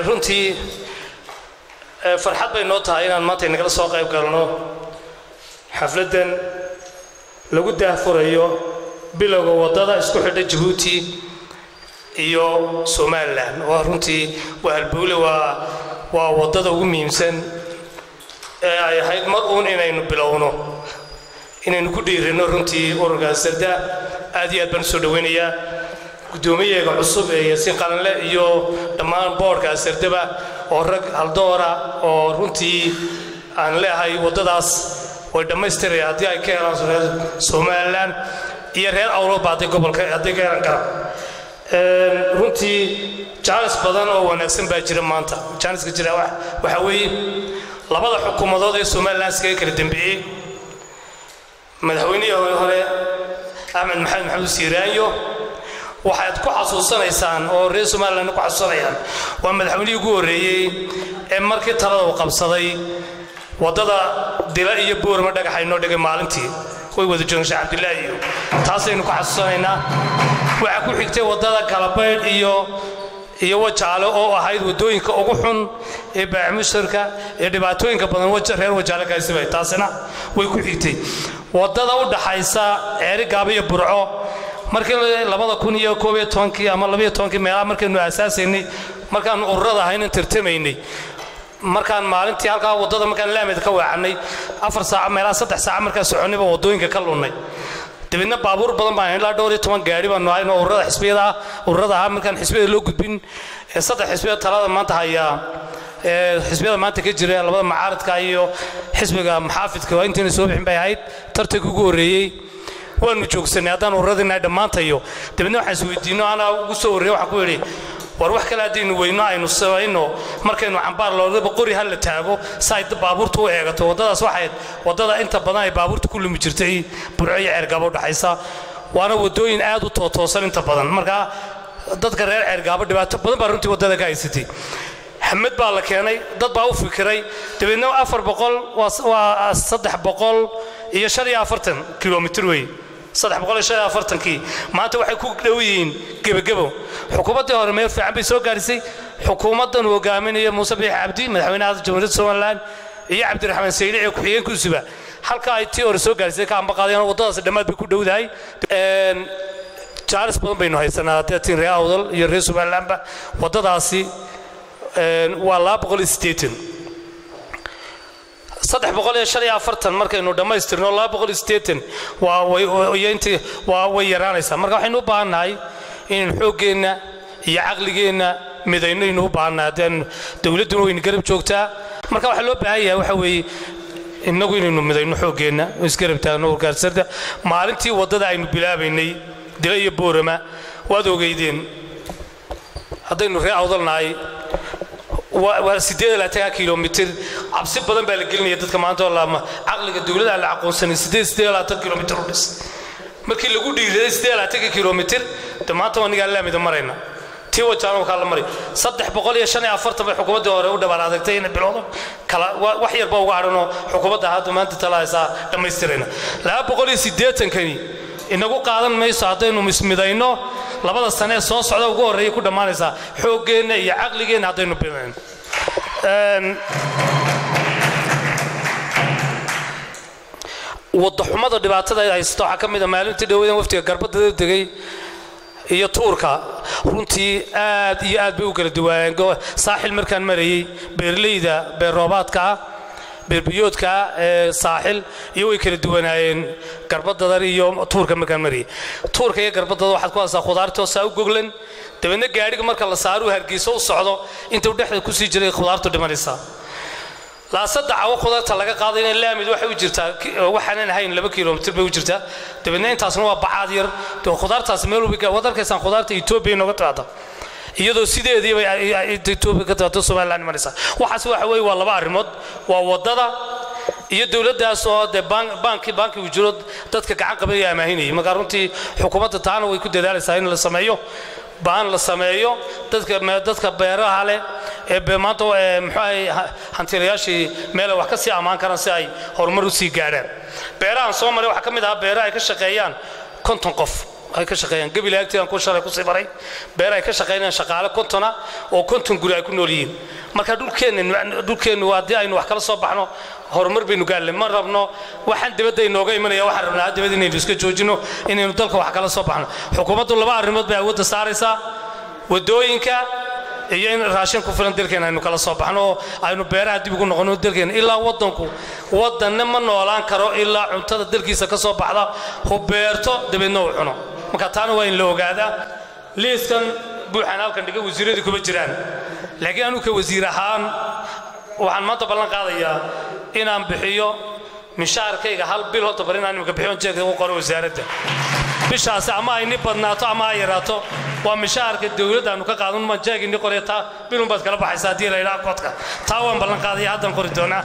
runtii farxad bay noo tahay inaan maanta inagala soo qayb galno xafladan lagu daahfurayo bilowga wadada isku xidha Djibouti iyo Somaliland oo runtii waa halbowle waa wadada ugu muhiimsan ee ay ahayd mar uun inaynu bilowno inaynu ku dhiirino runtii ururka Sarda aad iyo aad baan soo dhaweynayaa gudoomiyaha cusub ee Yaasiin Qalanle iyo dhammaan boardka Sardaba oo rag haldoora oo runtii aan leeyahay wadadaas way dhamaystiray hadii ay ka helaan Somaliland iyo reer Awroba ee gobolka hadii ka helaan runtii jaalis badan oo wanaagsan baa jira maanta jaaliska jira waxa weeye labada xukuumadood ee Somaliland iska kala dambeeyay madaxweynaha hore Ahmed Maxamed Siiraanyo waxaad ku xasuusanaysaan oo reer Somaliland ku xasuusanayaan waa madaxweynihii ugu horeeyay ee markii talada uu qabsaday wadada dila iyo boorma dhagaxayno dhigay maalintii way wada joogeen Sheekh Cabdullaahi iyo taasaynu ku xasuusanaynaa waxa ku xigtay wadada Kalabeed iyo wajaale oo ahayd wadooyinka ugu xun ee baaxmusharka ee dhibaatooyinka badan reer wajaale ka isbay taasina way ku xigtay wadada u dhaxaysa Ceerigaabo iyo Burco markii 2011 ama 2012 meelaha markaynu asaasaynay markaan ururada ahayn tartamaynay markaan maalintii halka wadada markaan laamid ka waacanay 4 saac meelaha 3 saac markaan soconayba wadooyinka ka lunay dibadna baabuur badan baan ilaa 12 gaari baan noohay ururada markaan xisbiyada loo gudbin saddex xisbiyada talada maanta haya xisbiyada maanta ka jira labada macaaradka iyo xisbiga maxaafidka waa intii soo bixin bay ahayd tartanka ugu horeeyay waanu joogsanay hadaan ururadina dhamaantayo dibadna waxaan isweydiino ana ugu soo horeeyay waxa ku yiri war wax kala diinu weyno aynu samayno markaynu cambaar loodaba qori hal la taago sayd baabuurtu u eegato wadadaas waxay wadada inta badan ay baabuurtu ku lumi jirtay Burco iyo Ceergaabo dhaxaysa waana wadooyin aad u toosan inta badan marka dadka reer Ceergaabo dhibaato badan baa runtii wadada ka haysatay Ahmed baa la keenay dad baa u fikiray dibadna 400 waa 300 iyo 45 kilomitir weey 340 maanta waxay ku dhaweeyeen gabagabo xukuumadda hore meel fiican bay soo gaarisay xukuumaddan hogaaminaya Muuse Biixi Cabdi madaxweynaha Jamhuuriyadda Somaliland iyo Cabdiraxmaan Sayli ee ku xigeen kusuba halka ay tii hore soo gaarisay ka ambaqaadeen wadadaas dhamaad bay ku dhawdahay jaaris badan baynu haysanaa tiin reer Awdal iyo reer Somaliland wadadaasi waa 280 345 markaynu dhamaystirno 280 waa way yaraanaysa marka waxaynu u baahanahay in xoogeena iyo aqligeena midayno inuu baahanahay dawladdu way garab joogtaa marka waxa loo baahan yahay waxa weeye inagu inaynu midayno xoogeena isgarab taagno warkaasada maalintii wadada aynu bilaabaynay dila iyo boorama waad ogeydeen hadaynu reer Awdalnahay waa 8 kilomitir absi badan baa la gelinaya dadka maanta oo aqliga dawladda la aqoonsanay 8 kilomitir u dhis markii lagu dhiiray 8 kilomitir maanta waniga laamida marayna tii wajaano ka la maray 345 bay xukuumadda hore u dhabar adagtay in bilowdo kala wax yar baa uga hadhano xukuumadda hadda maanta talaaysa dhamaystirayna 280 kani inagu qaadan mayso hadaynu mismidayno labada sano soo socda ugu horeeyay ku dhamaanaysa xoogeena iyo aqligeena hadaynu bilayn wada xumada dhibaatada ay haysto waxa kamid ah maalintii dhaweeyeen waftiga garbada degay iyo tuurka runtii aad iyo aad bay u kala duwanaan saaxil markaan marayay beerleyda beeroobaadka beerbiyoodka saaxil iyo way kala duwanaayeen garbadada iyo tuurka markaan marayay tuurka iyo garbadada waxaad ku haysaa khudaarta oo goglan dabadna gaariga marka la saaro Hargeysa u socdo inta uu dhexda ku sii jiray khudaartu dhimanaysa la saddex khudaarta laga qaaday in laamid waxa u jirtaa waxaan ahayn 2 kilomitir bay u jirtaa dabadna intaasna waa bacaad yar khudaartaas meel uga wadarkaysan khudaarta Itoobiya nooga taada iyadoo sideedii bay Itoobiya ka taado Somaliland maraysa waxaas waxa weey waa laba arimood waa wadada iyo dawladdaas oo banki u jiro dadka gacan qabaya amaahinay marka runtii xukuumadda taana way ku dadaalaysaa in la sameeyo baan la sameeyo dadka beeraha leh ee maanta maxay hantilayaashii meel wax ka sii amaan karaan si ay horumar u sii gaaraan beerahan Soomaaliya waxa kamid ah beeraha ay ka shaqeeyaan 50 qof ay ka shaqeeyaan gabil agtiyan ku shalay ku sibaray beer ay ka shaqeeyaan shaqaale kontona oo konton guri ay ku nool yihiin marka dhulkeenu waa dii aynu wax kala soo baxno horumar baynu gaalle ma rabno waxaan dibadda inooga imanaya waxaan rabnaa dibadda inaynu iska joojino inaynu dalka wax kala soo baxno xukuumaddu laba arrimood bay awoodda saaraysaa wadooyinka iyo in raashin ku filan dalkeena aynu kala soo baxno aynu beeraha dib ugu noqono dalkeena ilaa wadanna ma noolaan karo ilaa cuntada dalkiisa ka soo baxda hubeerto dabeedna uu cuno marka taana waa in la ogaadaa liiskan buuxan halkan dhiga wasiiradu kuma jiraan laakiin anu ka wasiir ahaan waxaan maanta ballan qaadayaa inaan bixiyo mishaarkayga hal bil horta bari inaan imika bixiyo jeegta u qoro wasaaradda bishaas ama ay ni badnaato ama ay yaraato waa mishaarka dawladda aanu ka qaadan ma jeegni qoreta bilun baad kala baxaysaa hadii la ilaa qodka taa waan ballan qaadayaa haddan qori doonaa